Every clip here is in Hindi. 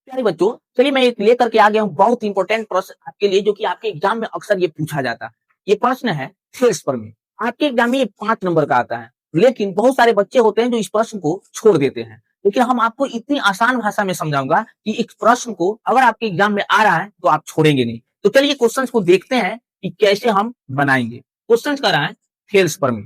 प्यारे बच्चों, चलिए मैं एक लेकर के आ गया हूँ बहुत इंपॉर्टेंट प्रश्न आपके लिए, जो कि आपके एग्जाम में अक्सर ये पूछा जाता है। ये प्रश्न है थेल्स प्रमेय। आपके एग्जाम में ये 5 नंबर का आता है, लेकिन बहुत सारे बच्चे होते हैं जो इस प्रश्न को छोड़ देते हैं। लेकिन हम आपको इतनी आसान भाषा में समझाऊंगा कि इस प्रश्न को अगर आपके एग्जाम में आ रहा है तो आप छोड़ेंगे नहीं। तो चलिए क्वेश्चन को देखते हैं कि कैसे हम बनाएंगे। क्वेश्चन का रहा है थेल्स प्रमेय।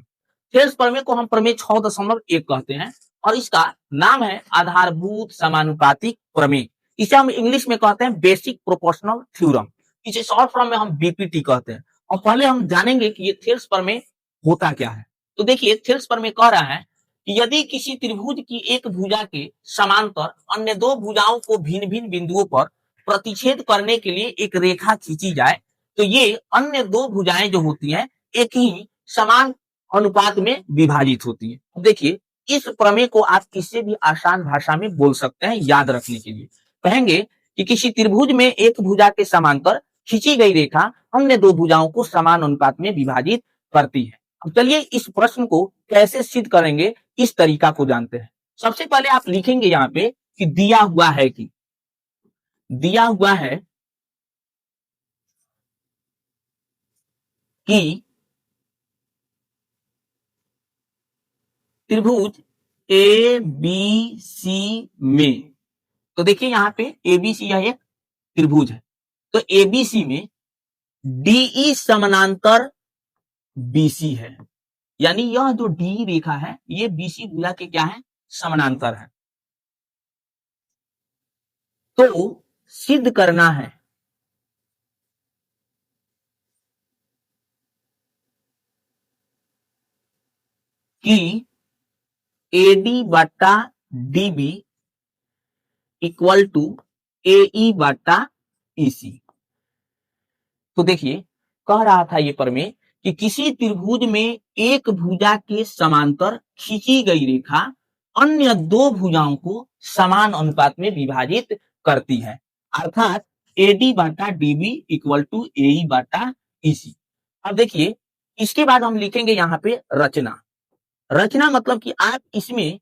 थेल्स प्रमेय को हम प्रमेय 6.1 कहते हैं और इसका नाम है आधारभूत समानुपातिक प्रमेय। इसे हम इंग्लिश में कहते हैं बेसिक प्रोपोर्शनल थ्योरम। इसे शॉर्ट फॉर्म में हम बीपीटी कहते हैं। और पहले हम जानेंगे कि ये थेल्स प्रमेय होता क्या है। तो देखिए, थेल्स प्रमेय कह रहा है कि यदि किसी त्रिभुज की एक भुजा के समांतर अन्य दो भुजाओं को भिन्न भिन्न बिंदुओं पर प्रतिच्छेद करने के लिए एक रेखा खींची जाए, तो ये अन्य दो भुजाएं जो होती हैं एक ही समान अनुपात में विभाजित होती है। अब देखिए, इस प्रमेय को आप किसी भी आसान भाषा में बोल सकते हैं याद रखने के लिए। कहेंगे कि किसी त्रिभुज में एक भुजा के समांतर खींची गई रेखा अन्य दो भुजाओं को समान अनुपात में विभाजित करती है। अब चलिए इस प्रश्न को कैसे सिद्ध करेंगे, इस तरीका को जानते हैं। सबसे पहले आप लिखेंगे यहाँ पे कि दिया हुआ है कि त्रिभुज ए बी सी में, तो देखिए यहाँ पे एबीसी यह एक त्रिभुज है, तो एबीसी में डीई समानांतर बीसी है। यानी यह जो डी रेखा है ये बीसी भुजा के क्या है, समानांतर है। तो सिद्ध करना है कि एडी बटा डीबी इक्वल टू एई बटा ईसी। तो देखिए, कह रहा था ये प्रमेय कि किसी त्रिभुज में एक भुजा के समांतर खींची गई रेखा अन्य दो भुजाओं को समान अनुपात में विभाजित करती है, अर्थात एडी बाटा डीबी इक्वल टू एई बाटा ईसी। अब देखिए, इसके बाद हम लिखेंगे यहाँ पे रचना। रचना मतलब कि आप इसमें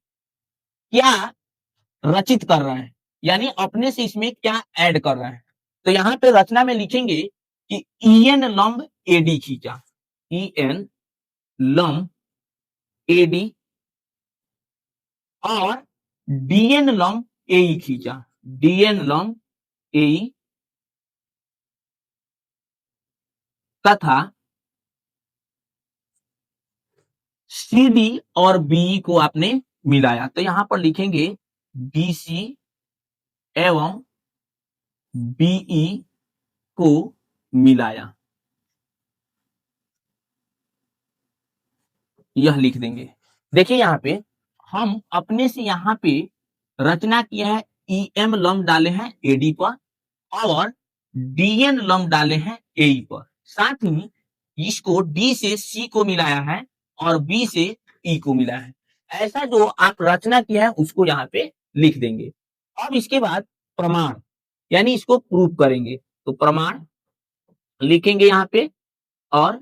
क्या रचित कर रहे हैं, यानी अपने से इसमें क्या ऐड कर रहे हैं। तो यहाँ पे रचना में लिखेंगे कि ईएन लंब एडी खींचा, ईएन लंब एडी, और डीएन लंब एई खींचा, डीएन लंब एई, तथा सीडी और बीई को आपने मिलाया। तो यहां पर लिखेंगे बीसी एवं बीई को मिलाया, यह लिख देंगे। देखिए यहाँ पे हम अपने से यहाँ पे रचना किया है, ईएम लंब डाले हैं एडी पर और डीएन लंब डाले हैं एई पर। साथ ही इसको डी से सी को मिलाया है और बी से ई को मिलाया है। ऐसा जो आप रचना किया है उसको यहाँ पे लिख देंगे। अब इसके बाद प्रमाण, यानी इसको प्रूफ करेंगे। तो प्रमाण लिखेंगे यहाँ पे और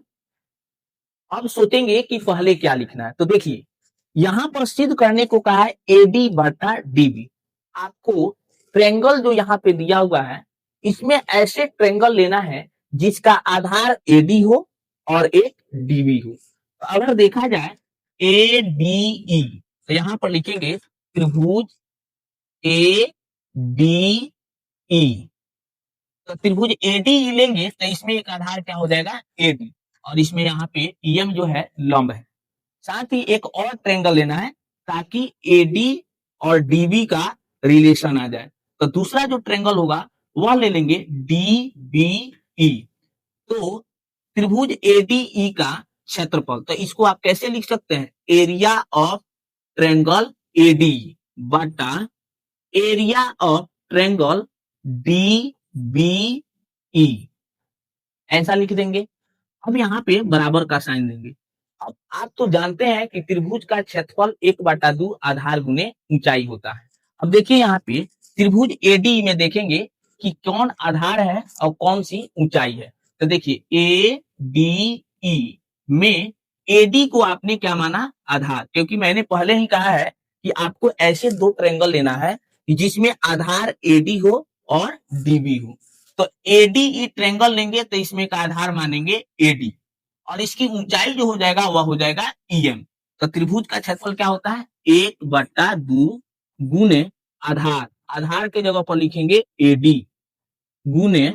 अब सोचेंगे कि पहले क्या लिखना है। तो देखिए, यहां पर सिद्ध करने को कहा है एडी बटा डीबी। आपको ट्रेंगल जो यहाँ पे दिया हुआ है इसमें ऐसे ट्रेंगल लेना है जिसका आधार एडी हो और एक डीबी हो। तो अगर देखा जाए ए डी ई, तो यहां पर लिखेंगे त्रिभुज ए डी ई। तो त्रिभुज एडी लेंगे तो इसमें एक आधार क्या हो जाएगा, एडी, और इसमें यहाँ पे ईएम जो है लंब है। साथ ही एक और ट्रेंगल लेना है ताकि एडी और डीबी का रिलेशन आ जाए। तो दूसरा जो ट्रेंगल होगा वह ले लेंगे डी बी ई। तो त्रिभुज एडीई का क्षेत्रफल, तो इसको आप कैसे लिख सकते हैं, एरिया ऑफ ट्रेंगल एडी बटा area of triangle D B E, ऐसा लिख देंगे। अब यहाँ पे बराबर का साइन देंगे। अब आप तो जानते हैं कि त्रिभुज का क्षेत्रफल 1/2 आधार गुने ऊंचाई होता है। अब देखिए यहाँ पे त्रिभुज एडी में देखेंगे कि कौन आधार है और कौन सी ऊंचाई है। तो देखिए ए डी ई में एडी को आपने क्या माना, आधार, क्योंकि मैंने पहले ही कहा है कि आपको ऐसे दो ट्रायंगल लेना है जिसमें आधार एडी हो और डीबी हो। तो एडी ट्रायंगल लेंगे तो इसमें का आधार मानेंगे एडी और इसकी ऊंचाई जो हो जाएगा वह हो जाएगा ईएम। तो त्रिभुज का क्षेत्रफल क्या होता है 1/2 गुने आधार, आधार के जगह पर लिखेंगे एडी गुने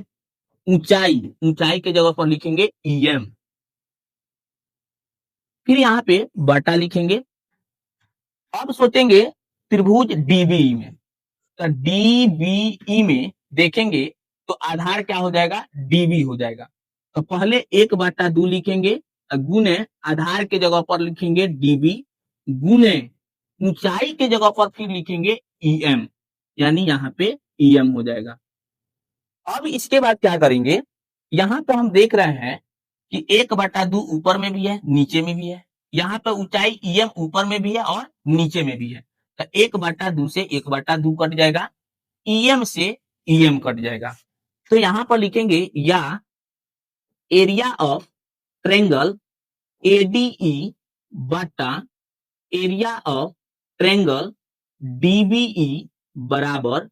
ऊंचाई, ऊंचाई के जगह पर लिखेंगे ईएम, फिर यहाँ पे बटा लिखेंगे। अब सोचेंगे त्रिभुज डीबीई में, तो डीबीई में देखेंगे तो आधार क्या हो जाएगा डीबी हो जाएगा। तो पहले 1/2 लिखेंगे गुने आधार के जगह पर लिखेंगे डीबी गुने ऊंचाई के जगह पर फिर लिखेंगे ईएम, यानी यहाँ पे ईएम हो जाएगा। अब इसके बाद क्या करेंगे, यहाँ पे हम देख रहे हैं कि 1/2 ऊपर में भी है नीचे में भी है, यहाँ पे ऊंचाई ईएम ऊपर में भी है और नीचे में भी है। तो 1/2 से 1/2 कट जाएगा, ईएम से ईएम कट जाएगा। तो यहाँ पर लिखेंगे या एरिया ऑफ ट्रायंगल एडीई बटा एरिया ऑफ ट्रायंगल डीबीई बराबर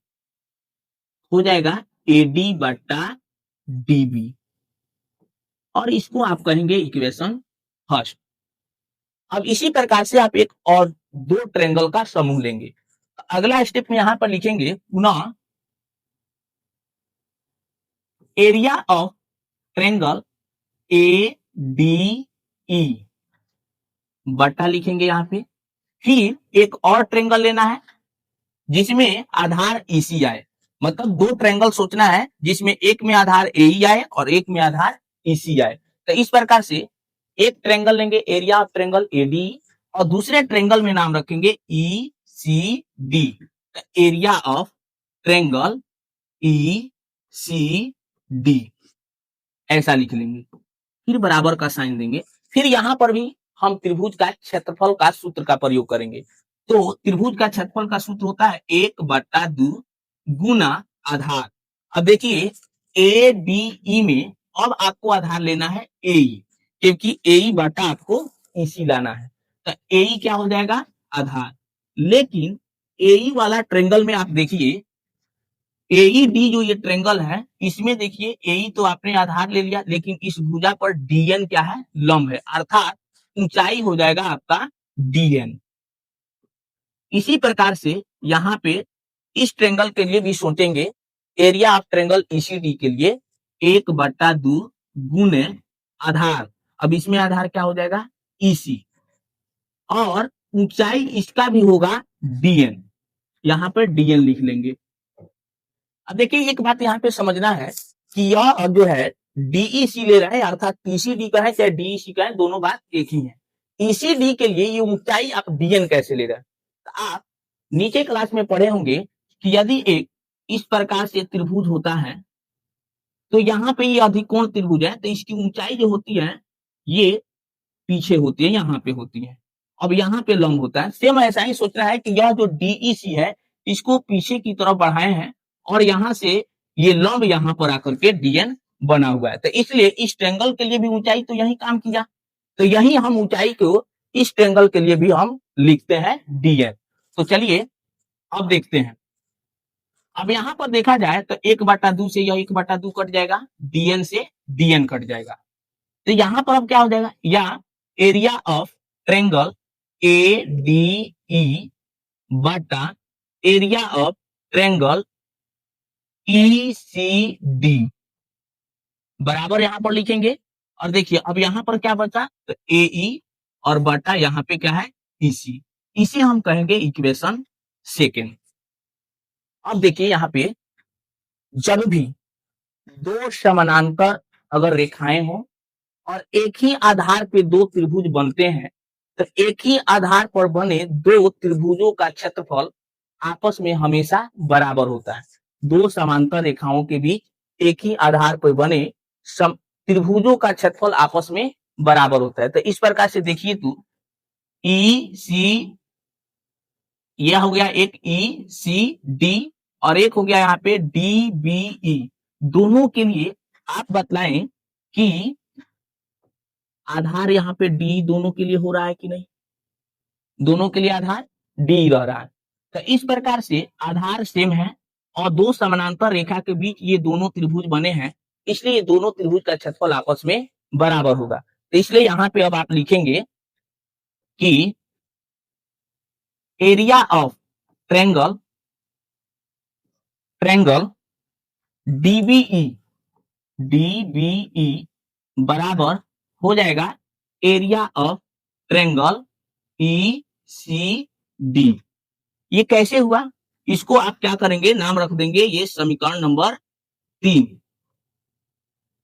हो जाएगा एडी बटा डीबी, और इसको आप कहेंगे इक्वेशन फर्स्ट। अब इसी प्रकार से आप एक और दो ट्रायंगल का समूह लेंगे। अगला स्टेप में यहां पर लिखेंगे पुनः area of triangle A D E बटा लिखेंगे यहाँ पे, फिर एक और ट्रायंगल लेना है जिसमें आधार ईसी आए, मतलब दो ट्रायंगल सोचना है जिसमें एक में आधार एई आए और एक में आधार ईसी आए। तो इस प्रकार से एक ट्रायंगल लेंगे एरिया ऑफ ट्रायंगल एडी और दूसरे ट्रायंगल में नाम रखेंगे E C D. Area of triangle E C D ऐसा लिख लेंगे, फिर बराबर का साइन देंगे। फिर यहां पर भी हम त्रिभुज का क्षेत्रफल का सूत्र का प्रयोग करेंगे। तो त्रिभुज का क्षेत्रफल का सूत्र होता है 1/2 गुना आधार। अब देखिए ए डी ई में अब आपको आधार लेना है एई, क्योंकि एई बटा आपको ईसी लाना है। तो एई क्या हो जाएगा आधार, लेकिन एई वाला ट्रायंगल में आप देखिए एईडी जो ये ट्रायंगल है इसमें देखिए एई तो आपने आधार ले लिया, लेकिन इस भुजा पर डीएन क्या है लंब है, अर्थात ऊंचाई हो जाएगा आपका डीएन। इसी प्रकार से यहाँ पे इस ट्रायंगल के लिए भी सोचेंगे एरिया ऑफ ट्रायंगल ईसीडी के लिए 1/2 गुने आधार, अब इसमें आधार क्या हो जाएगा ईसी और ऊंचाई इसका भी होगा डीएन, यहाँ पर डीएन लिख लेंगे। अब देखिए एक बात यहाँ पे समझना है कि यह जो है डीईसी ले रहा है, अर्थात ईसीडी का है चाहे डीईसी का है, दोनों बात एक ही है। ईसीडी के लिए ये ऊंचाई आप डीएन कैसे ले रहे हैं, तो आप नीचे क्लास में पढ़े होंगे कि यदि एक इस प्रकार से त्रिभुज होता है तो यहाँ पे ये अधिकोण त्रिभुज है, तो इसकी ऊंचाई जो होती है ये पीछे होती है, यहाँ पे होती है, अब यहाँ पे लंब होता है। सेम ऐसा ही सोचना है कि यह जो डीईसी है इसको पीछे की तरफ बढ़ाए हैं और यहाँ से ये लंब यहाँ पर आकर के डीएन बना हुआ है, तो इसलिए इस ट्रायंगल के लिए भी ऊंचाई तो यही काम किया, तो यही हम ऊंचाई को इस ट्रायंगल के लिए भी हम लिखते हैं डीएन। तो चलिए अब देखते हैं। अब यहाँ पर देखा जाए तो 1/2 से यह 1/2 कट जाएगा, डीएन से डीएन कट जाएगा, तो यहाँ पर अब क्या हो जाएगा या area of triangle A D E बटा area of triangle E C D बराबर यहाँ पर लिखेंगे। और देखिए अब यहाँ पर क्या बचा, तो एई और बटा यहाँ पे क्या है ईसी, इसे हम कहेंगे इक्वेशन सेकेंड। अब देखिए यहाँ पे जब भी दो समानांतर अगर रेखाएं हो और एक ही आधार पे दो त्रिभुज बनते हैं, तो एक ही आधार पर बने दो त्रिभुजों का क्षेत्रफल आपस में हमेशा बराबर होता है। दो समांतर रेखाओं के बीच एक ही आधार पर बने त्रिभुजों का क्षेत्रफल आपस में बराबर होता है। तो इस प्रकार से देखिए तो ई सी यह हो गया एक ई सी डी और एक हो गया यहाँ पे डी बी ई, दोनों के लिए आप बतलाएं कि आधार यहाँ पे डी दोनों के लिए हो रहा है कि नहीं, दोनों के लिए आधार डी रह रहा है। तो इस प्रकार से आधार सेम है और दो समानांतर रेखा के बीच ये दोनों त्रिभुज बने हैं, इसलिए ये दोनों त्रिभुज का क्षेत्रफल आपस में बराबर होगा। तो इसलिए यहाँ पे अब आप लिखेंगे कि एरिया ऑफ ट्रायंगल डीबीई बराबर हो जाएगा area of triangle E C D. ये कैसे हुआ, इसको आप क्या करेंगे, नाम रख देंगे ये समीकरण नंबर 3।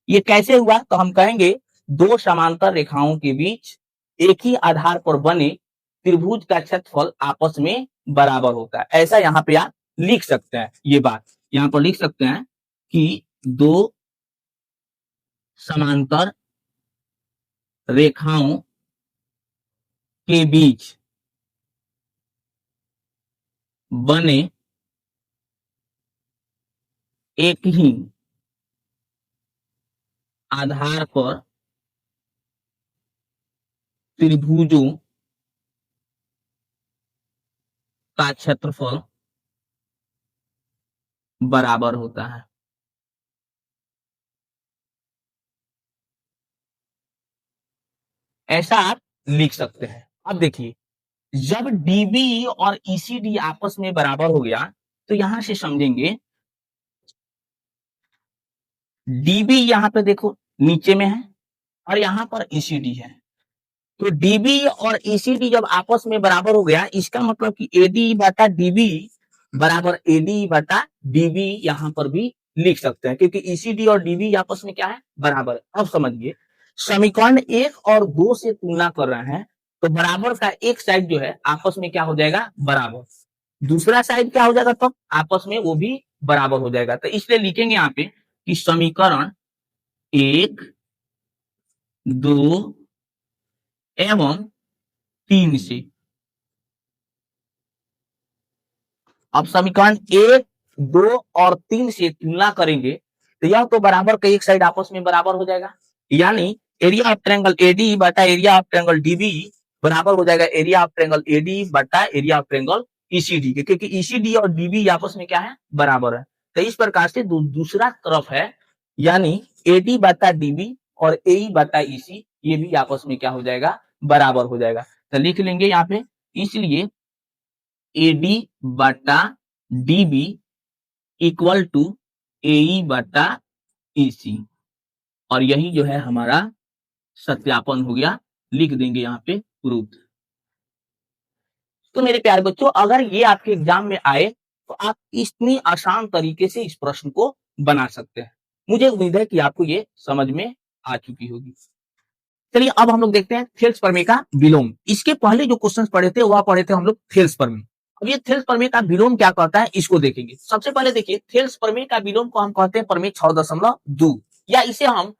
ये कैसे हुआ, तो हम कहेंगे दो समांतर रेखाओं के बीच एक ही आधार पर बने त्रिभुज का क्षेत्रफल आपस में बराबर होता है। ऐसा यहाँ पे आप लिख सकते हैं, ये बात यहाँ पर लिख सकते हैं कि दो समांतर रेखाओं के बीच बने एक ही आधार पर त्रिभुजों का क्षेत्रफल बराबर होता है। ऐसा आप लिख सकते हैं। अब देखिए, जब डीबी और ईसीडी आपस में बराबर हो गया तो यहां से समझेंगे, डीबी यहां पे देखो नीचे में है और यहां पर ईसीडी है। तो डीबी और ईसीडी जब आपस में बराबर हो गया, इसका मतलब कि एडी बटा डीबी बराबर एडी बटा डीबी यहां पर भी लिख सकते हैं, क्योंकि ईसीडी और डीबी आपस में क्या है, बराबर। अब समझिए, समीकरण 1 और 2 से तुलना कर रहे हैं तो बराबर का एक साइड जो है आपस में क्या हो जाएगा, बराबर। दूसरा साइड क्या हो जाएगा, तब आपस में वो भी बराबर हो जाएगा। तो इसलिए लिखेंगे यहाँ पे कि समीकरण 1, 2 एवं 3 से, अब समीकरण 1, 2 और 3 से तुलना करेंगे तो यह तो बराबर का एक साइड आपस में बराबर हो जाएगा, यानी एरिया ऑफ ट्रायंगल एडी बटा एरिया ऑफ ट्रायंगल डीबी बराबर हो जाएगा एरिया ऑफ ट्रायंगल एडी बटा एरिया ऑफ ट्रायंगल ईसीडी के, क्योंकि ईसीडी और डीबी आपस में क्या है, बराबर है। तो इस प्रकार से दूसरा तरफ है, यानी एडी बटा डीबी और एई बटा ईसी ये भी आपस में क्या हो जाएगा, बराबर हो जाएगा। तो लिख लेंगे यहाँ पे, इसलिए एडी बटा डीबी इक्वल टू एई बटा ईसी, और यही जो है हमारा सत्यापन हो गया। लिख देंगे यहाँ पे प्रूफ। तो मेरे प्यारे बच्चों, अगर ये आपके एग्जाम में आए तो आप इतनी आसान तरीके से इस प्रश्न को बना सकते हैं। मुझे उम्मीद है कि आपको ये समझ में आ चुकी होगी। चलिए अब हम लोग देखते हैं थेल्स प्रमेय का विलोम। इसके पहले जो क्वेश्चंस पढ़े थे वह पढ़े थे हम लोग थेल्स प्रमेय। अब ये थेल्स प्रमेय का विलोम क्या कहता है, इसको देखेंगे। सबसे पहले देखिए, थेल्स प्रमेय का विलोम को हम कहते हैं प्रमेय 6.2, या इसे हम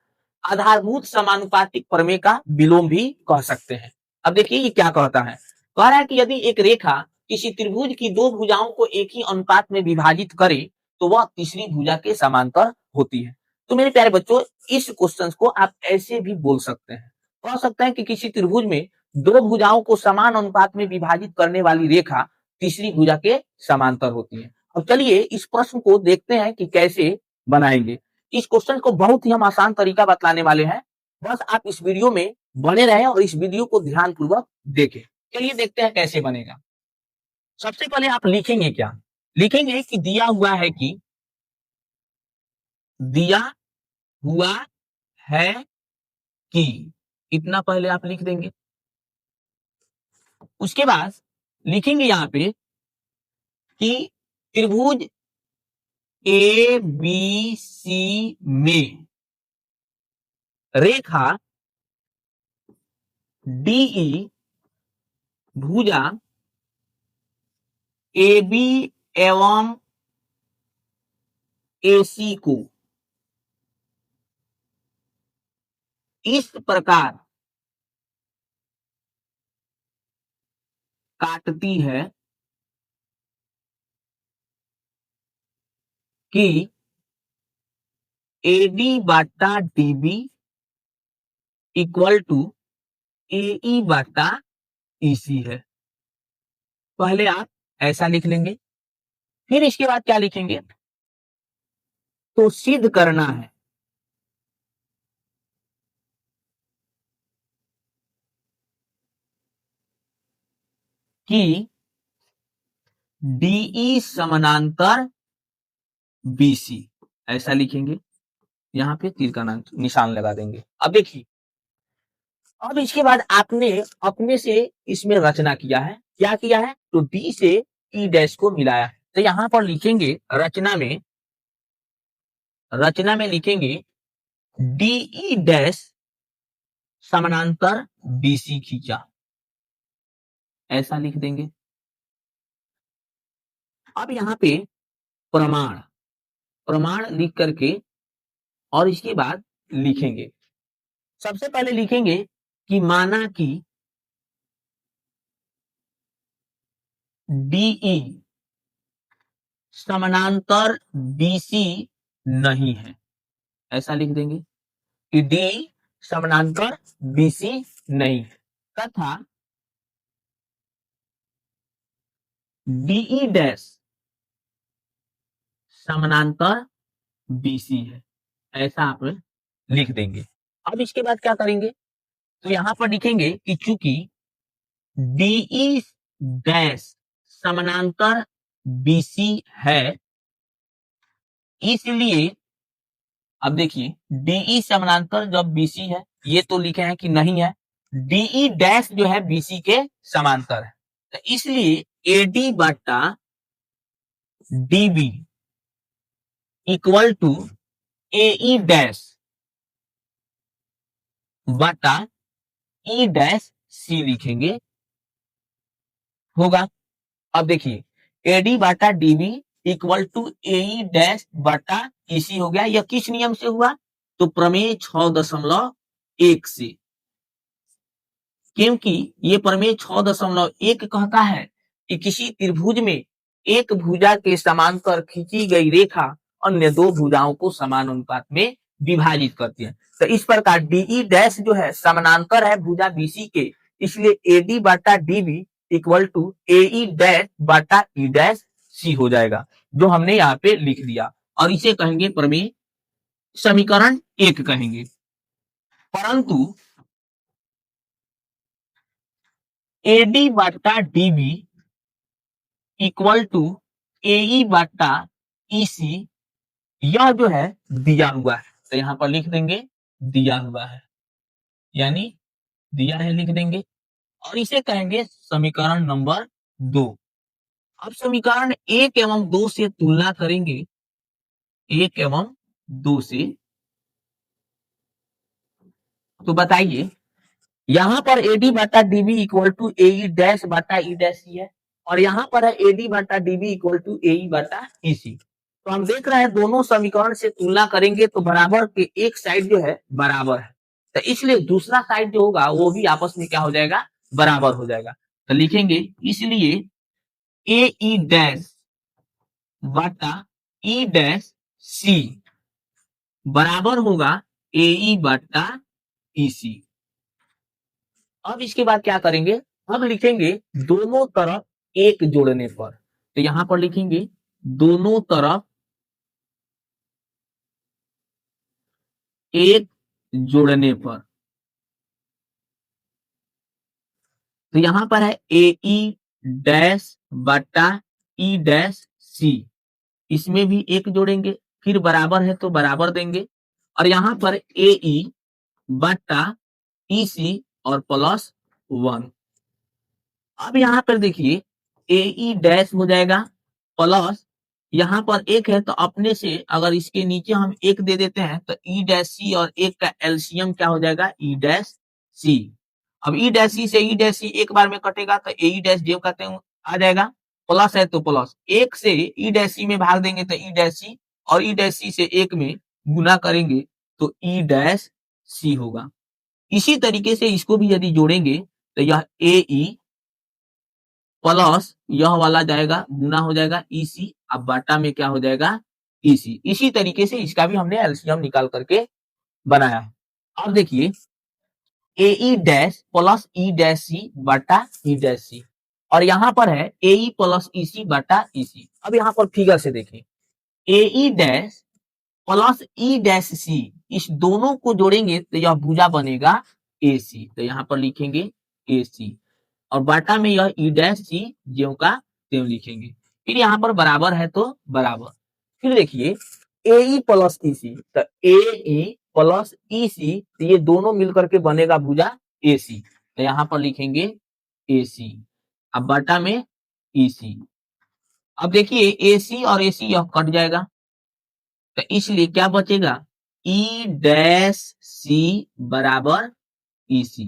आधारभूत समानुपातिक प्रमेय का विलोम भी कह सकते हैं। अब देखिए ये क्या कहता है, कह रहा है कि यदि एक रेखा किसी त्रिभुज की दो भुजाओं को एक ही अनुपात में विभाजित करे तो वह तीसरी भुजा के समांतर होती है। तो मेरे प्यारे बच्चों, इस क्वेश्चन को आप ऐसे भी बोल सकते हैं, कह सकते हैं कि किसी त्रिभुज में दो भुजाओं को समान अनुपात में विभाजित करने वाली रेखा तीसरी भुजा के समांतर होती है। अब चलिए इस प्रश्न को देखते हैं कि कैसे बनाएंगे। इस क्वेश्चन को बहुत ही हम आसान तरीका बतलाने वाले हैं, बस आप इस वीडियो में बने रहें और इस वीडियो को ध्यान पूर्वक देखें। चलिए देखते हैं कैसे बनेगा। सबसे पहले आप लिखेंगे क्या, लिखेंगे कि दिया हुआ है कि, दिया हुआ है कि, इतना पहले आप लिख देंगे। उसके बाद लिखेंगे यहां पे कि त्रिभुज ए बी सी में रेखा डीई भुजा ए बी एवं एसी को इस प्रकार काटती है कि एडी बटा डीबी इक्वल टू एई बटा ईसी है। पहले आप ऐसा लिख लेंगे। फिर इसके बाद क्या लिखेंगे, तो सिद्ध करना है कि डीई समानांतर बीसी, ऐसा लिखेंगे। यहाँ पे तीर का निशान लगा देंगे। अब देखिए, अब इसके बाद आपने अपने से इसमें रचना किया है। क्या किया है, तो डी से ई डैश को मिलाया है। तो यहाँ पर लिखेंगे रचना में लिखेंगे डीई डैश समानांतर बीसी खींचा, ऐसा लिख देंगे। अब यहाँ पे प्रमाण लिख करके और इसके बाद लिखेंगे, सबसे पहले लिखेंगे कि माना कि डीई समानांतर बीसी नहीं है, ऐसा लिख देंगे कि डी समानांतर बीसी नहीं है, तथा डीई डैश समानांतर बीसी है, ऐसा आप लिख देंगे। अब इसके बाद क्या करेंगे, तो यहां पर लिखेंगे कि चूंकि डीई डैश समानांतर बीसी है, इसलिए अब देखिए डीई समानांतर जब बीसी है, ये तो लिखे हैं कि नहीं है, डीई डैश जो है बीसी के समांतर है, तो इसलिए एडी बटा DB equal to AE dash बटा ई डैश सी लिखेंगे, होगा। अब देखिए एडी बटा DB equal to AE dash बटा ईसी हो गया। यह किस नियम से हुआ, तो प्रमेय 6.1 से, क्योंकि ये प्रमेय 6.1 कहता है कि किसी त्रिभुज में एक भुजा के समांतर खींची गई रेखा अन्य दो भुजाओं को समान अनुपात में विभाजित करती है। तो इस प्रकार डीई डैश जो है समानांतर है भुजा बीसी के, इसलिए एडी बटा DB equal to AE dash बटा ई डैश सी हो जाएगा, जो हमने यहाँ पे लिख दिया, और इसे कहेंगे प्रमेय समीकरण 1 कहेंगे। परंतु एडी बटा डीबी इक्वल टू एई बटा ईसी, यह जो है दिया हुआ है, तो यहां पर लिख देंगे दिया हुआ है, यानी दिया है लिख देंगे, और इसे कहेंगे समीकरण नंबर 2। अब समीकरण 1 एवं 2 से तुलना करेंगे, 1 एवं 2 से, तो बताइए यहां पर एडी बटा DB equal to AE dash बटा ई डैश सी है, और यहां पर है एडी बटा डीबी इक्वल टू एई बटा ईसी। तो हम देख रहे हैं दोनों समीकरण से तुलना करेंगे तो बराबर के एक साइड जो है बराबर है, तो इसलिए दूसरा साइड जो होगा वो भी आपस में क्या हो जाएगा, बराबर हो जाएगा। तो लिखेंगे इसलिए ए ई डैश बटा ई डैश सी बराबर होगा ए ई बटा ई सी। अब इसके बाद क्या करेंगे, अब लिखेंगे दोनों तरफ एक जोड़ने पर, तो यहां पर लिखेंगे दोनों तरफ एक जोड़ने पर, तो यहां पर है ए ई डैश बटा ई डैश सी, इसमें भी एक जोड़ेंगे, फिर बराबर है तो बराबर देंगे, और यहां पर ए ई बटा ई सी और प्लस 1। अब यहां पर देखिए ए ई डैश हो जाएगा प्लस, यहां पर एक है तो अपने से अगर इसके नीचे हम एक दे देते हैं तो ई डैश सी और एक का एलसीएम क्या हो जाएगा, ई डैश सी। अब ई डैश सी से ई डैश सी एक बार में कटेगा तो ए डैश जो कहते हैं आ जाएगा, प्लस है तो प्लस, एक से ई डैश सी में भाग देंगे तो ई डैश सी, और ई डैश सी से एक में गुना करेंगे तो ई डैश सी होगा। इसी तरीके से इसको भी यदि जोड़ेंगे तो यह ए ई प्लस यह वाला जाएगा गुना हो जाएगा ईसी, अब बाटा में क्या हो जाएगा ईसी। इसी तरीके से इसका भी हमने एलसीएम निकाल करके बनाया है। अब देखिए A E dash plus E dash C बटा ई डैश सी, और यहाँ पर है AE प्लस EC बटा EC। अब यहाँ पर फिगर से देखें, AE dash plus E dash C, इस दोनों को जोड़ेंगे तो यह भुजा बनेगा AC। तो यहाँ पर लिखेंगे AC और बटा में यह E डैश C ज्यों का त्यों लिखेंगे। फिर यहाँ पर बराबर है तो बराबर। फिर देखिए AE प्लस EC, तो AE प्लस EC, तो ये दोनों मिलकर के बनेगा भुजा AC। तो यहाँ पर लिखेंगे AC, अब बटा में EC। अब देखिए AC और AC यह कट जाएगा, तो इसलिए क्या बचेगा, E डैश C बराबर EC।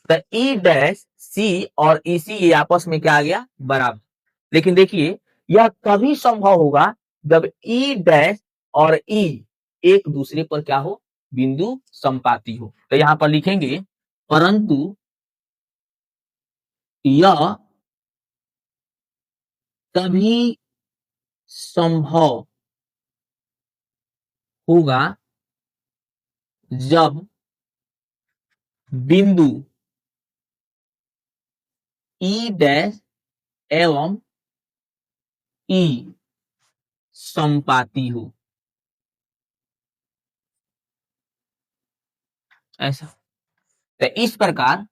तो E डैश C और EC ये आपस में क्या आ गया, बराबर। लेकिन देखिए यह तभी संभव होगा जब E डैश और E एक दूसरे पर क्या हो, बिंदु संपाती हो। तो यहां पर लिखेंगे परंतु यह तभी संभव होगा जब बिंदु E डैश एवं E संपाती हो। ऐसा, तो इस प्रकार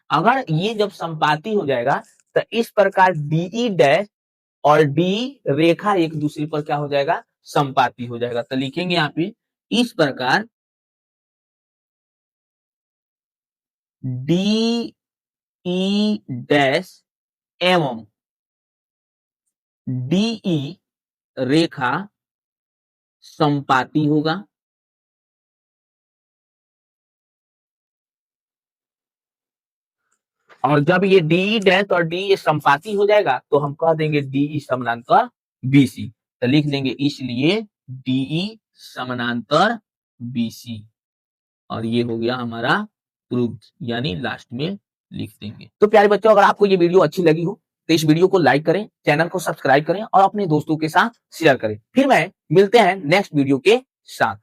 अगर ये जब संपाती हो जाएगा तो इस प्रकार DE डैश और D रेखा एक दूसरे पर क्या हो जाएगा, संपाती हो जाएगा। तो लिखेंगे यहाँ पे इस प्रकार DE डैश एवं DE रेखा संपाती होगा। और जब ये DE डैश और DE संपाती हो जाएगा तो हम कह देंगे DE समानांतर BC। तो लिख देंगे इसलिए DE समानांतर BC, और ये हो गया हमारा प्रूफ, यानी लास्ट में लिख देंगे। तो प्यारे बच्चों, अगर आपको ये वीडियो अच्छी लगी हो तो इस वीडियो को लाइक करें, चैनल को सब्सक्राइब करें और अपने दोस्तों के साथ शेयर करें। फिर मिलते हैं नेक्स्ट वीडियो के साथ।